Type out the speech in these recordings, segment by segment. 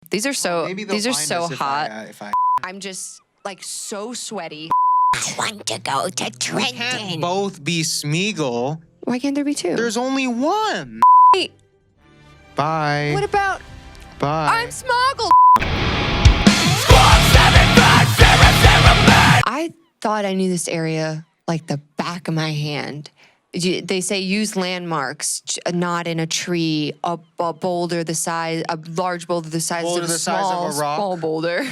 These are so hot. If I I'm just like so sweaty. I want to go to can't Trenton. both be Smeagol. Why can't there be two? There's only one. Wait, Bye. what about Bye. I'm Smoggle? I thought I knew this area like the back of my hand. They say use landmarks, not in a tree, a boulder the size, a large boulder the size Boulder of a the size small, of a rock? small boulder.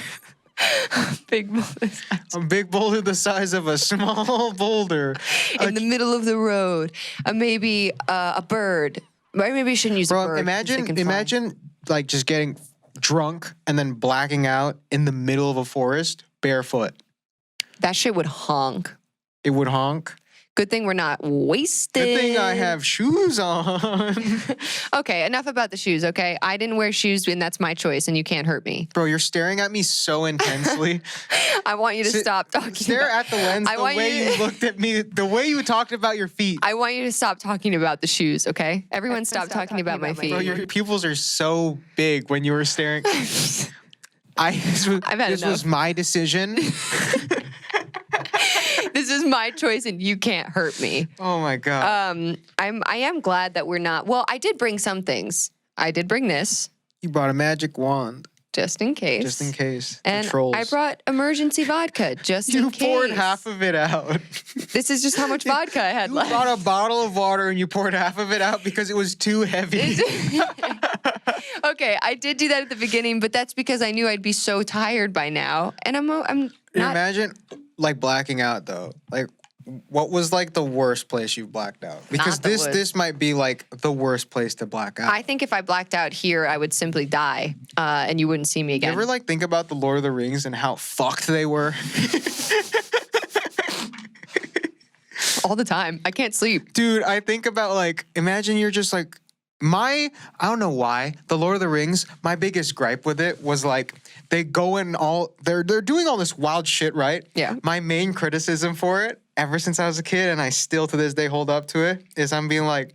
Big boulder. A big boulder the size of a small boulder. In the middle of the road. Maybe a bird. Maybe you shouldn't use a bird. Imagine like just getting drunk and then blacking out in the middle of a forest barefoot. That shit would honk. It would honk. Good thing we're not wasted. Good thing I have shoes on. Okay, enough about the shoes, okay? I didn't wear shoes, and that's my choice, and you can't hurt me. Bro, you're staring at me so intensely. I want you to stop talking. Stare at the lens the way you looked at me, the way you talked about your feet. I want you to stop talking about the shoes, okay? Everyone stop talking about my feet. Bro, your pupils are so big when you were staring. This was my decision. This is my choice, and you can't hurt me. Oh my God. I am glad that we're not. Well, I did bring some things. I did bring this You brought a magic wand. just in case. Just in case. And Controls. I brought emergency vodka just in case. You poured half of it out. This is just how much vodka I had You left. brought a bottle of water and you poured half of it out because it was too heavy. Okay, I did do that at the beginning, but that's because I knew I'd be so tired by now, and I'm not. Imagine like blacking out though. Like, what was like the worst place you've blacked out? Because Not the woods. this might be like the worst place to black out. I think if I blacked out here, I would simply die, and you wouldn't see me You again. ever like think about the Lord of the Rings and how fucked they were? All the time. I can't sleep. Dude, I think about like, imagine you're just like, I don't know why, the Lord of the Rings, my biggest gripe with it was like, they go in they're doing all this wild shit, right? Yeah. My main criticism for it, ever since I was a kid, and I still to this day hold up to it, is I'm being like,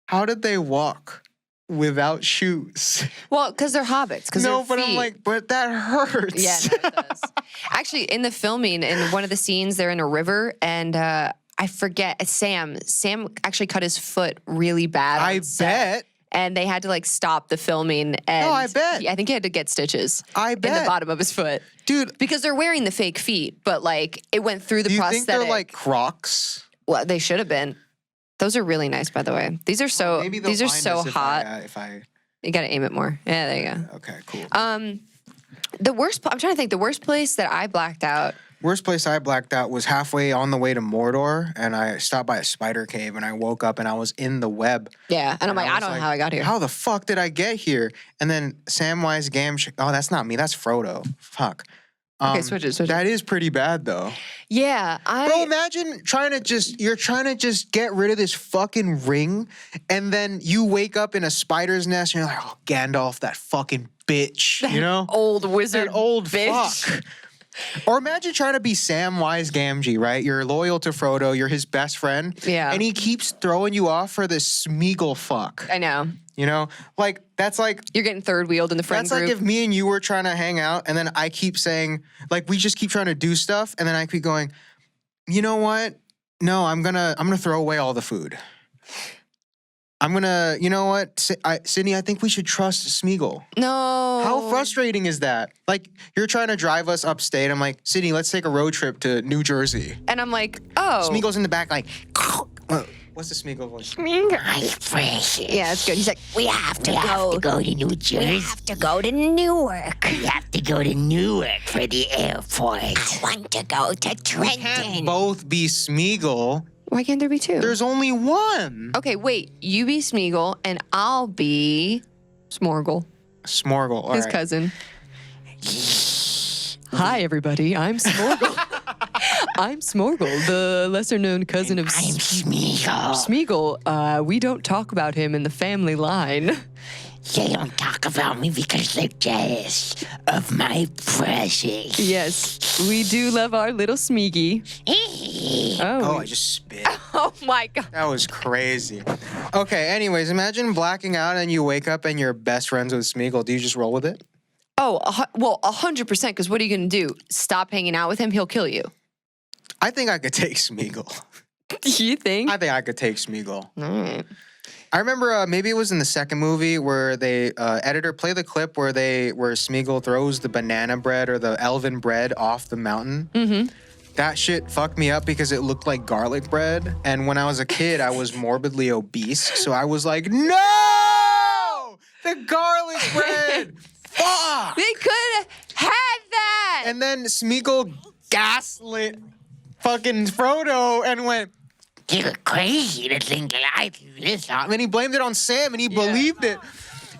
how did they walk without shoes? Well, because they're hobbits. No, but I'm like, but that hurts. Yeah, no, it does. Actually, in the filming, in one of the scenes, they're in a river, and I forget, Sam actually cut his foot really bad. I on set, bet. And they had to like stop the filming. And I bet. I think he had to get stitches. I bet. In the bottom of his foot. Dude. Because they're wearing the fake feet, but like it went through the Do you prosthetic. think they're like Crocs? Well, they should have been. Those are really nice, by the way. These are so Maybe they'll these are find so us hot. if I You gotta aim it more. Yeah, there you go. Okay, cool. The worst. I'm trying to think. The worst place that I blacked out. Worst place I blacked out was halfway on the way to Mordor, and I stopped by a spider cave, and I woke up and I was in the web. Yeah, and I'm like, I was don't know how I got here. How the fuck did I get here? And then Samwise Gamgee. Oh, that's not me. That's Frodo. Fuck. Okay, switch it. That is pretty bad though. Yeah, Bro, imagine you're trying to just get rid of this fucking ring, and then you wake up in a spider's nest, and you're like, oh, Gandalf, that fucking bitch, you know? old wizard, That old bitch. fuck. Or imagine trying to be Samwise Gamgee, right? You're loyal to Frodo, you're his best friend. Yeah. And he keeps throwing you off for this Smeagol fuck. I know. You know? Like, that's like... You're getting third wheeled in the friend That's group. like if me and you were trying to hang out, and then I keep saying... Like, we just keep trying to do stuff, and then I keep going, you know what? No, I'm gonna throw away all the food. You know what? Sydney, I think we should trust Smeagol. No. How frustrating is that? Like, you're trying to drive us upstate. I'm like, Sydney, let's take a road trip to New Jersey. And I'm like, oh. Smeagol's in the back like, what's the Smeagol voice? Yeah, it's good. He's like, We have to go to New Jersey. We have to go to Newark. We have to go to Newark for the airport. I want to go to Trenton. Can't both be Smeagol. why can't there be two? There's only one. Okay, wait. You be Smeagol, and I'll be Smorgle, Smorgle. All his right. cousin. Hi, everybody. I'm Smorgle. I'm Smorgle, the lesser-known cousin of I'm Smeagol. Smeagol. We don't talk about him in the family line. They don't talk about me because they're jealous of my precious. Yes, we do love our little Smeagy. Oh, I just spit. Oh my God. That was crazy. Okay, anyways, imagine blacking out and you wake up and you're best friends with Smeagol. Do you just roll with it? Oh, well, 100%. Because what are you going to do? Stop hanging out with him? He'll kill you. I think I could take Smeagol. You think? I think I could take Smeagol. All right. I remember maybe it was in the second movie where they editor play the clip where Smeagol throws the banana bread or the elven bread off the mountain. Mm-hmm. That shit fucked me up because it looked like garlic bread. And when I was a kid, I was morbidly obese. So I was like, no! The garlic bread! Fuck! They could have had that. And then Smeagol gaslit fucking Frodo and went, You're crazy to think that I do this. and then he blamed it on Sam and he believed it.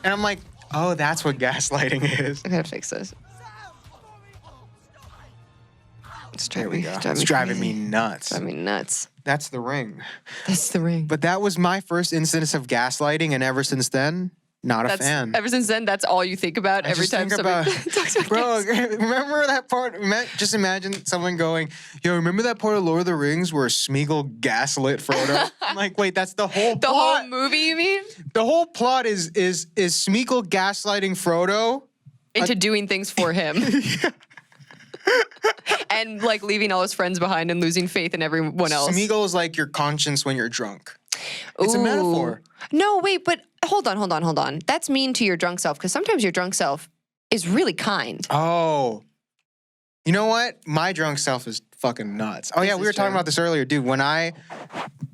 And I'm like, oh, that's what gaslighting is. I gotta fix this. It's There we go. It's driving me nuts. Driving me nuts. That's the ring. That's the ring. But that was my first instance of gaslighting, and ever since then, not a fan. Ever since then, that's all you think about I every just time think somebody about- talks about Bro, gas. remember that part? Just imagine someone going, yo, remember that part of Lord of the Rings where Smeagol gaslit Frodo? I'm like, wait, that's the whole The plot. whole movie, you mean? The whole plot is Smeagol gaslighting Frodo. Into doing things for him. And like leaving all his friends behind and losing faith in everyone else. Smeagol is like your conscience when you're drunk. It's a metaphor. No, wait, but hold on. That's mean to your drunk self because sometimes your drunk self is really kind. Oh. You know what? My drunk self is fucking nuts. Oh, yeah, we were talking about this earlier. Dude, when I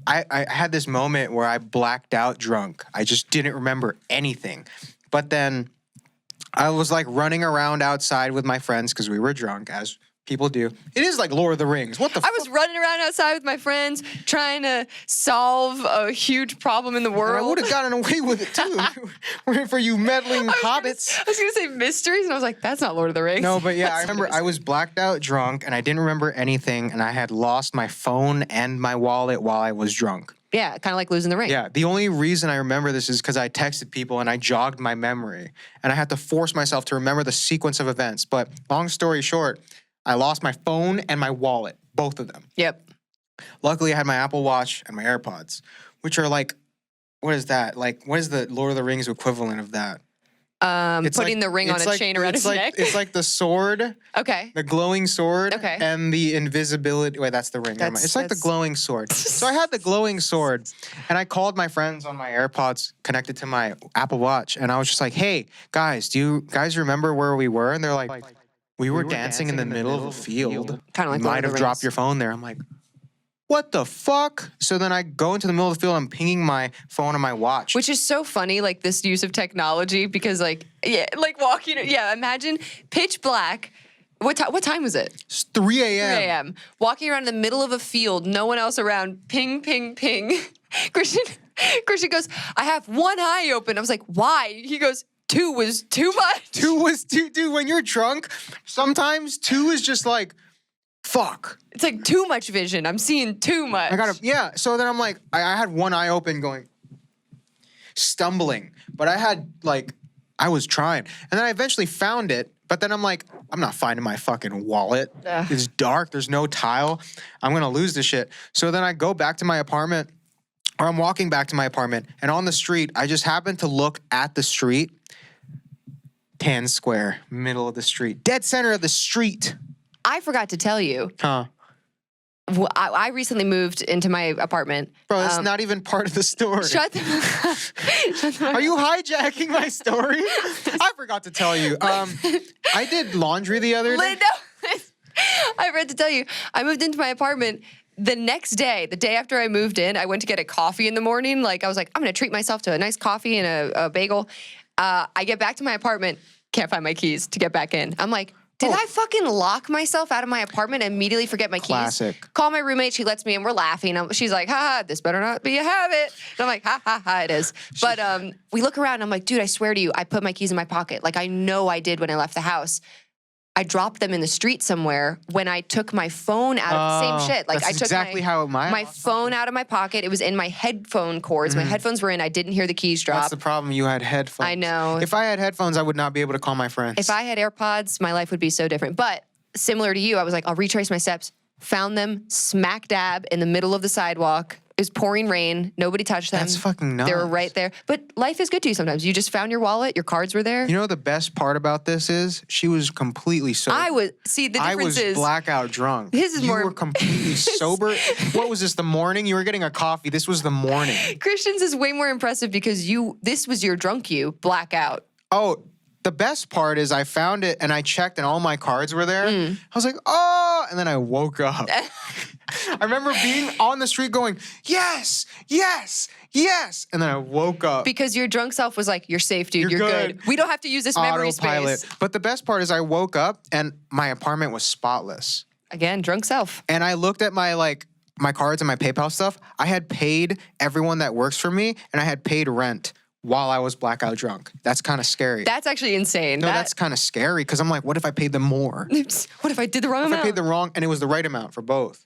had this moment where I blacked out drunk. I just didn't remember anything. But then I was like running around outside with my friends because we were drunk, as people do. It is like Lord of the Rings. What the I was running around outside with my friends trying to solve a huge problem in the I world. would have gotten away with it too. For you meddling hobbits. I was going to say mysteries, and I was like, that's not Lord of the Rings. No, but yeah, I That's remember I was blacked out drunk and I didn't remember anything and I had lost my phone and my wallet while I was drunk. Yeah, kind of like losing the ring. Yeah, the only reason I remember this is because I texted people and I jogged my memory and I had to force myself to remember the sequence of events. But long story short, I lost my phone and my wallet, both of them. Yep. Luckily, I had my Apple Watch and my AirPods, which are like, what is that? Like, what is the Lord of the Rings equivalent of that? It's Putting the ring on it's a chain around his neck. It's like the sword, Okay. the glowing sword, Okay. and the invisibility. Wait, that's the ring. Never mind. It's like the glowing sword. So I had the glowing sword, and I called my friends on my AirPods connected to my Apple Watch, and I was just like, "Hey guys, do you guys remember where we were?" And they're like, "We were dancing in the middle of a field. Kinda like you Lord might of the have dropped Rings. your phone there." I'm like, what the fuck? So then I go into the middle of the field, I'm pinging my phone and my watch. Which is so funny, like this use of technology, because like, yeah, like walking, yeah, imagine pitch black. What time was it? It's 3 a.m. 3 a.m. Walking around in the middle of a field, no one else around, ping, ping, ping. Christian goes, I have one eye open. I was like, why? He goes, 2 was too much. 2 was too, dude, when you're drunk, sometimes 2 is just like, fuck. It's like too much vision. I'm seeing too much. Yeah. So then I'm like, I had one eye open going, stumbling. But I was trying. And then I eventually found it. But then I'm like, I'm not finding my fucking wallet. Ugh. It's dark. There's no tile. I'm going to lose this shit. So then I go back to my apartment, or I'm walking back to my apartment. And on the street, I just happen to look at the street. 10 square, middle of the street. Dead center of the street. I forgot to tell you. Huh. I recently moved into my apartment. Bro, that's not even part of the story. Shut the Are you hijacking my story? I forgot to tell you. I did laundry the other day. I forgot to tell you. I moved into my apartment. The next day, the day after I moved in, I went to get a coffee in the morning. Like I was like, I'm gonna treat myself to a nice coffee and a bagel. I get back to my apartment, can't find my keys to get back in. I'm like, did I fucking lock myself out of my apartment and immediately forget my keys? Classic. Call my roommate, she lets me in, we're laughing. She's like, ha, this better not be a habit. And I'm like, ha, it is. But we look around and I'm like, dude, I swear to you, I put my keys in my pocket. Like I know I did when I left the house. I dropped them in the street somewhere when I took my phone out of the same shit. Like that's I took exactly how my phone out of my pocket. It was in my headphone cords. My headphones were in. I didn't hear the keys drop. That's the problem. You had headphones. I know. If I had headphones, I would not be able to call my friends. If I had AirPods, my life would be so different. But similar to you, I was like, I'll retrace my steps. Found them smack dab in the middle of the sidewalk. was pouring rain. Nobody touched them. That's fucking nuts. They were right there. But life is good to you sometimes. You just found your wallet. Your cards were there. You know the best part about this is she was completely sober. The difference is blackout drunk. His is you more- were completely sober. What was this, the morning? You were getting a coffee. This was the morning. Christian's is way more impressive because this was your drunk you, blackout. Oh, the best part is I found it and I checked and all my cards were there. I was like, oh, and then I woke up. I remember being on the street going, yes, yes, yes. And then I woke up. Because your drunk self was like, you're safe, dude. You're You're good. good. We don't have to use this memory Autopilot. space. But the best part is I woke up and my apartment was spotless. Again, drunk self. And I looked at my cards and my PayPal stuff. I had paid everyone that works for me and I had paid rent while I was blackout drunk. That's kind of scary. That's actually insane. No, that's kind of scary because I'm like, what if I paid them more? What if I did the wrong If amount? I paid the wrong, and it was the right amount for both.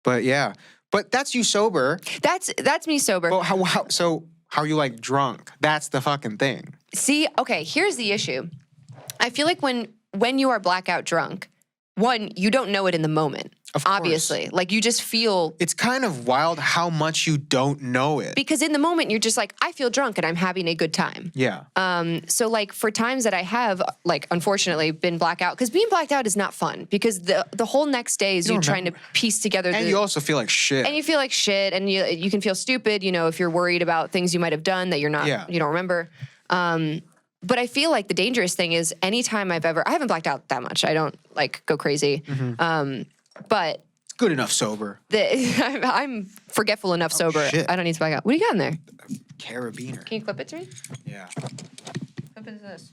But yeah, but that's you sober. That's me sober. But how are you like drunk? That's the fucking thing. See, okay, here's the issue. I feel like when you are blackout drunk, one, you don't know it in the moment. Of course. Obviously. Like you just feel It's kind of wild how much you don't know it. because in the moment you're just like, I feel drunk and I'm having a good time. Yeah. So like for times that I have like unfortunately been blackout, because being blacked out is not fun because the whole next day is you don't trying to piece together And you also feel like shit. and you feel like shit and you can feel stupid, you know, if you're worried about things you might have done that you don't remember. But I feel like the dangerous thing is anytime I haven't blacked out that much. I don't like go crazy. But It's good enough sober. I'm forgetful enough sober. shit. I don't need to black out. What do you got in there? Carabiner. Can you clip it to me? Yeah. Clip it to this.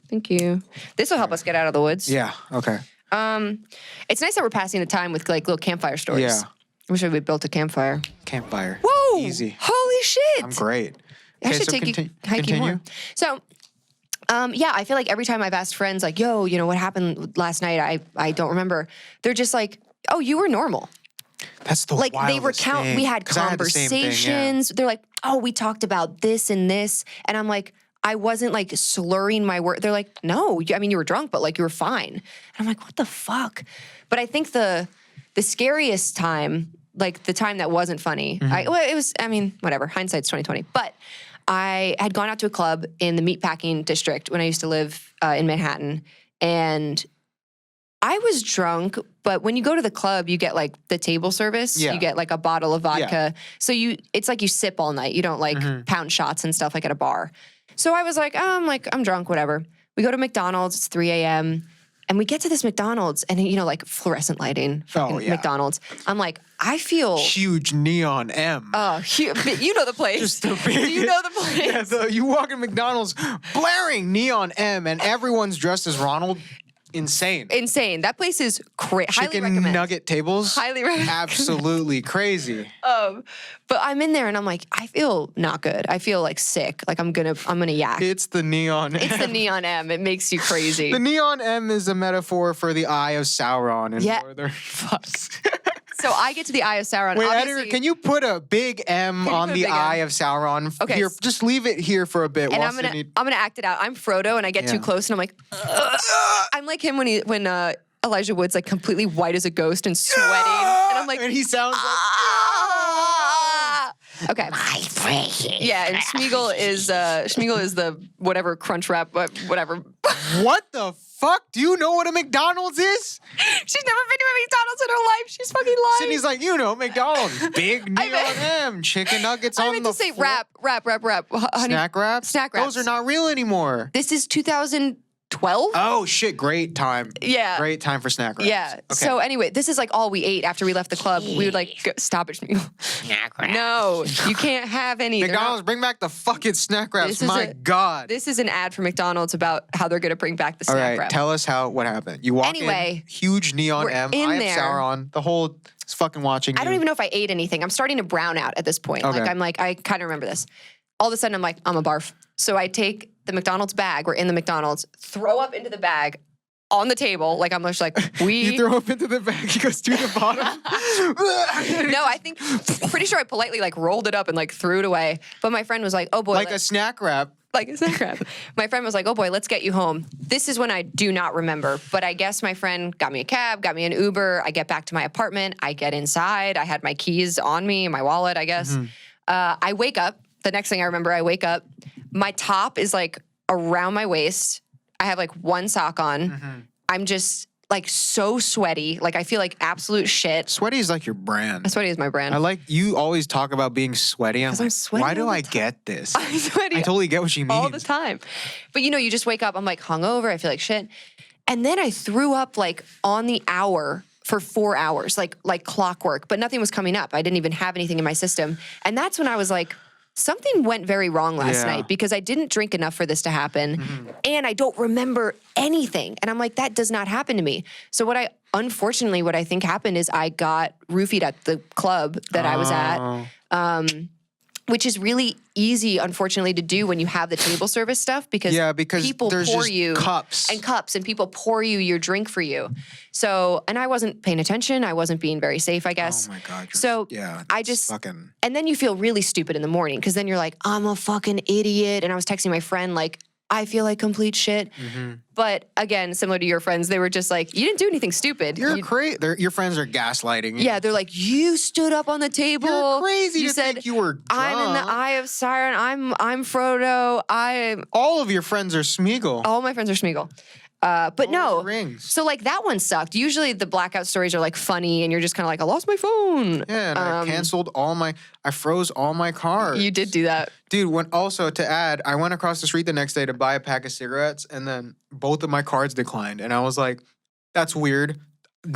Thank you. This will help us get out of the woods. Yeah. Okay. It's nice that we're passing the time with like little campfire stories. Yeah. I wish we built a campfire. Campfire. Whoa! Easy. Holy shit! I'm great. I Okay, should so take you hiking continue. more. So, yeah, I feel like every time I've asked friends, like, "Yo, you know what happened last night?" I don't remember. They're just like, "Oh, you were normal." That's the Like they were wildest thing. we had 'Cause I had the same thing, yeah. conversations. They're like, "Oh, we talked about this and this," and I'm like, I wasn't like slurring my word. They're like, "No, I mean you were drunk, but like you were fine." And I'm like, "What the fuck?" But I think the scariest time, like the time that wasn't funny, it was. I mean, whatever. Hindsight's 20/20. But I had gone out to a club in the meatpacking district when I used to live in Manhattan, and I was drunk, but when you go to the club, you get like the table service. Yeah. You get like a bottle of vodka. So it's like you sip all night. You don't like pound shots and stuff like at a bar. So I was like, I'm drunk, whatever. We go to McDonald's, it's 3 a.m. And we get to this McDonald's and you know, like fluorescent lighting, fucking yeah. McDonald's. I'm like, I feel Huge neon M. you know the place. Just the Do you biggest- know the place? Yeah, you walk in McDonald's, blaring neon M, and everyone's dressed as Ronald. Insane. Insane. That place is highly Chicken recommend. nugget tables. Highly recommend. Absolutely crazy. But I'm in there and I'm like, I feel not good. I feel like sick. Like I'm gonna yak. It's the neon M. It's the neon M. It makes you crazy. The neon M is a metaphor for the Eye of Sauron in Yeah. Lord of the So I get to the Eye of Sauron. Wait, Obviously, editor, can you put a big M Can you on put a the big M? Eye of Sauron? Okay. Here, just leave it here for a bit. and while I'm gonna Sydney- act it out. I'm Frodo, and I get too Yeah. close, and I'm like, ugh. I'm like him when Elijah Wood's like completely white as a ghost and sweating, and I'm like, and he sounds like. ah. Okay. My precious. Yeah, and Smeagol is the whatever crunch wrap, whatever. What the fuck? Do you know what a McDonald's is? She's never been to a McDonald's in her life. She's fucking lying. Sydney's like, you know, McDonald's. Big I neon meant- M. Chicken nuggets I on meant the to say floor. wrap. Honey, Snack wraps? Snack wraps. Those are not real anymore. This is 2012. Oh, shit. Great time. Yeah. Great time for snack wraps. Yeah. Okay. So anyway, this is like all we ate after we left the club. We would like stop it. No, you can't have any. They're not- McDonald's, bring back the fucking snack wraps. This is My a- God. This is an ad for McDonald's about how they're going to bring back the All snack right, wrap. tell us what happened. You walk Anyway, in, huge neon we're M, in Eye there. of Sauron, the whole is fucking watching you. I don't even know if I ate anything. I'm starting to brown out at this point. Okay. I kind of remember this. All of a sudden, I'm like, I'm a barf. So I take the McDonald's bag. We're in the McDonald's. Throw up into the bag on the table. Like I'm just like You throw up into the bag, he goes to the bottom. No, I think pretty sure I politely like rolled it up and like threw it away. But my friend was like, "Oh boy, Like a snack wrap Like, is that crap? My friend was like, oh boy, let's get you home. This is when I do not remember. But I guess my friend got me a cab, got me an Uber. I get back to my apartment. I get inside. I had my keys on me, my wallet, I guess. I wake up. The next thing I remember, I wake up. My top is like around my waist. I have like one sock on. I'm just like so sweaty. Like I feel like absolute shit. Sweaty is like your brand. Sweaty is my brand. I like you always talk about being sweaty. I'm like, sweaty why do all the I time. get this? I'm sweaty I totally get what you mean. all the time. But you know, you just wake up, I'm like hungover, I feel like shit. And then I threw up like on the hour for 4 hours, like clockwork, but nothing was coming up. I didn't even have anything in my system. And that's when I was like, something went very wrong last night because I didn't drink enough for this to happen. And I don't remember anything. And I'm like, that does not happen to me. So unfortunately, what I think happened is I got roofied at the club that I was at. Which is really easy, unfortunately, to do when you have the table service stuff because people there's pour just you cups and people pour you your drink for you. So, and I wasn't paying attention. I wasn't being very safe, I guess. Oh my God. So I just, and then you feel really stupid in the morning because then you're like, I'm a fucking idiot. And I was texting my friend like, I feel like complete shit. But again, similar to your friends, they were just like, you didn't do anything stupid. You're crazy. Your friends are gaslighting you. Yeah, they're like, you stood up on the table. You're crazy You to said, think you were drunk. I'm in the eye of Siren. I'm Frodo. All of your friends are Smeagol. All my friends are Smeagol. But no. Rings. So like that one sucked. Usually the blackout stories are like funny and you're just kind of like, I lost my phone. Yeah, and I froze all my cards. You did do that. Dude, also to add, I went across the street the next day to buy a pack of cigarettes and then both of my cards declined. And I was like, that's weird.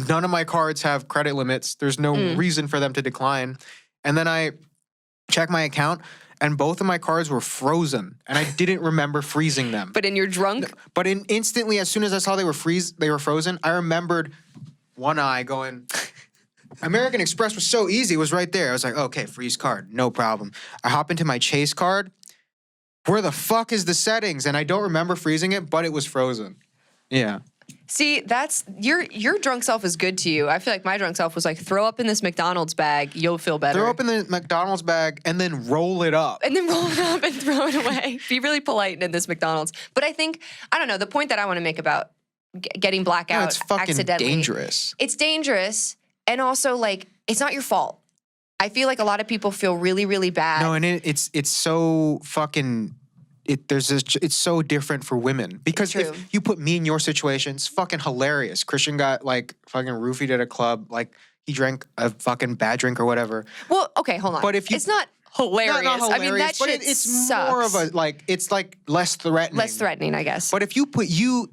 None of my cards have credit limits. There's no reason for them to decline. And then I checked my account and both of my cards were frozen and I didn't remember freezing them. But in your drunk? But instantly, as soon as I saw they were frozen, I remembered one eye going, American Express was so easy. It was right there. I was like, okay, freeze card, no problem. I hop into my Chase card. Where the fuck is the settings? And I don't remember freezing it, but it was frozen. Yeah. See, that's your drunk self is good to you. I feel like my drunk self was like, throw up in this McDonald's bag, you'll feel better. Throw up in the McDonald's bag and then roll it up. And then roll it up and throw it away. Be really polite in this McDonald's. But I think, I don't know, the point that I want to make about getting blackout it's fucking accidentally. dangerous. It's dangerous. And also, like, it's not your fault. I feel like a lot of people feel really, really bad. No, and it's so fucking... it's so different for women because if you put me in your situation, it's fucking hilarious. Christian got like fucking roofied at a club, like he drank a fucking bad drink or whatever. Well, okay, hold on. But if it's not hilarious. Not hilarious, I mean, that but shit it's sucks. more of a like it's like less threatening. Less threatening, I guess. But if you put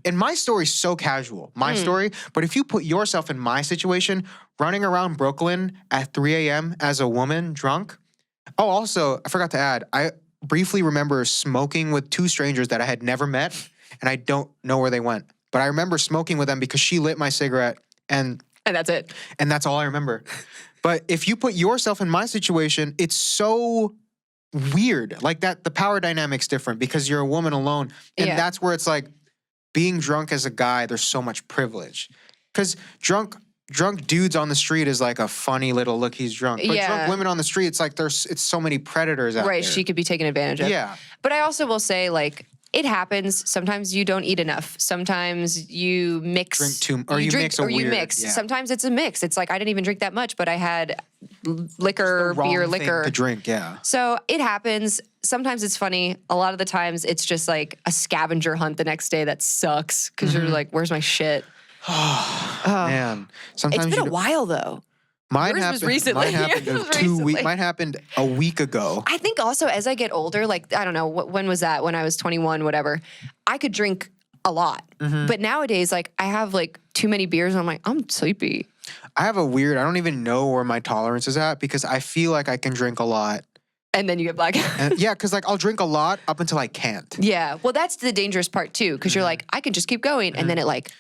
and my story's so casual, my story. But if you put yourself in my situation, running around Brooklyn at 3 a.m. as a woman drunk. Oh, also, I forgot to add, I briefly remember smoking with two strangers that I had never met, and I don't know where they went. But I remember smoking with them because she lit my cigarette, and that's it. And that's all I remember. But if you put yourself in my situation, it's so weird. Like that, the power dynamic's different because you're a woman alone, and that's where it's like being drunk as a guy. There's so much privilege because drunk dudes on the street is like a funny little look, he's drunk. But drunk women on the street, it's like it's so many predators out there. Right, she could be taken advantage of. Yeah. But I also will say, like, it happens. Sometimes you don't eat enough. Sometimes you mix. You mix. Yeah. Sometimes it's a mix. It's like I didn't even drink that much, but I had liquor, beer, liquor. To drink, yeah. So it happens. Sometimes it's funny. A lot of the times it's just like a scavenger hunt the next day that sucks because you're like, where's my shit? Man, sometimes it's been a while though. Mine Yours happened. was recently. Mine happened 2 weeks. Mine happened a week ago. I think also as I get older, like I don't know when was that? When I was 21, whatever. I could drink a lot, but nowadays, like I have like too many beers, and I'm like I'm sleepy. I have a weird. I don't even know where my tolerance is at because I feel like I can drink a lot. And then you get blackout. Yeah, because like I'll drink a lot up until I can't. Yeah, well, that's the dangerous part too, because you're like, I can just keep going, and then it like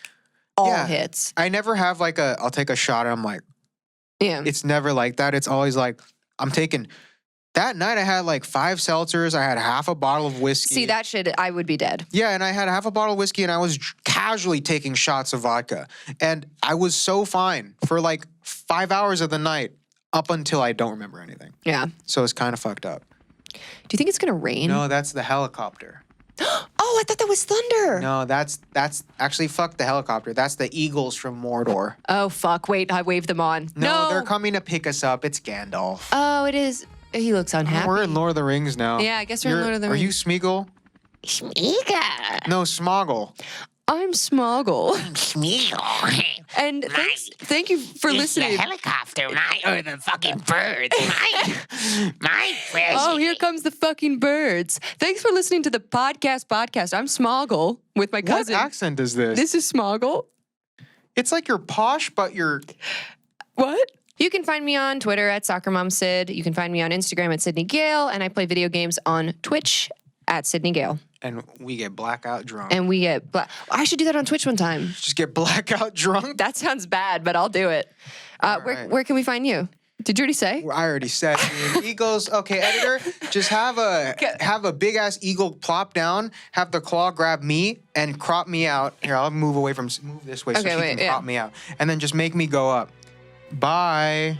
all hits. I never have like I'll take a shot and I'm like, yeah. It's never like that. It's always like I'm taking. That night I had like 5 seltzers. I had half a bottle of whiskey. See, that shit, I would be dead. Yeah, and I had half a bottle of whiskey and I was casually taking shots of vodka. And I was so fine for like 5 hours of the night up until I don't remember anything. Yeah. So it's kind of fucked up. Do you think it's going to rain? No, that's the helicopter. Oh, I thought that was thunder. No, that's actually fuck the helicopter. That's the eagles from Mordor. Oh, fuck. Wait, I waved them on. No, they're coming to pick us up. It's Gandalf. Oh, it is. He looks unhappy. We're in Lord of the Rings now. Yeah, I guess we're in Lord of the Are you Rings. Smeagol? Smeagol. No, Smoggle. I'm Smoggle. Smeagol. And thank you for It's listening. the helicopter, or the fucking birds. My precious. Oh, here comes the fucking birds. Thanks for listening to the podcast. I'm Smoggle with my cousin. What accent is this? This is Smoggle. It's like you're posh, but you're... What? You can find me on Twitter at SoccerMomSid. You can find me on Instagram at Sydney Gale. And I play video games on Twitch at Sydney Gale. And we get blackout drunk. And we get... I should do that on Twitch one time. Just get blackout drunk? That sounds bad, but I'll do it. right. Where can we find you? Did you already say? I already said. Eagles. Okay, editor. Just have a big ass eagle plop down. Have the claw grab me and crop me out. Here, I'll move this way so Okay, she wait, can crop me out. And then just make me go up. Bye.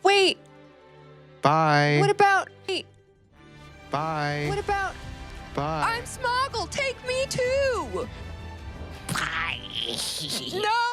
Wait, Bye. what about... Wait, Bye. what about... Bye. I'm Smoggle. Take me too. Bye. No.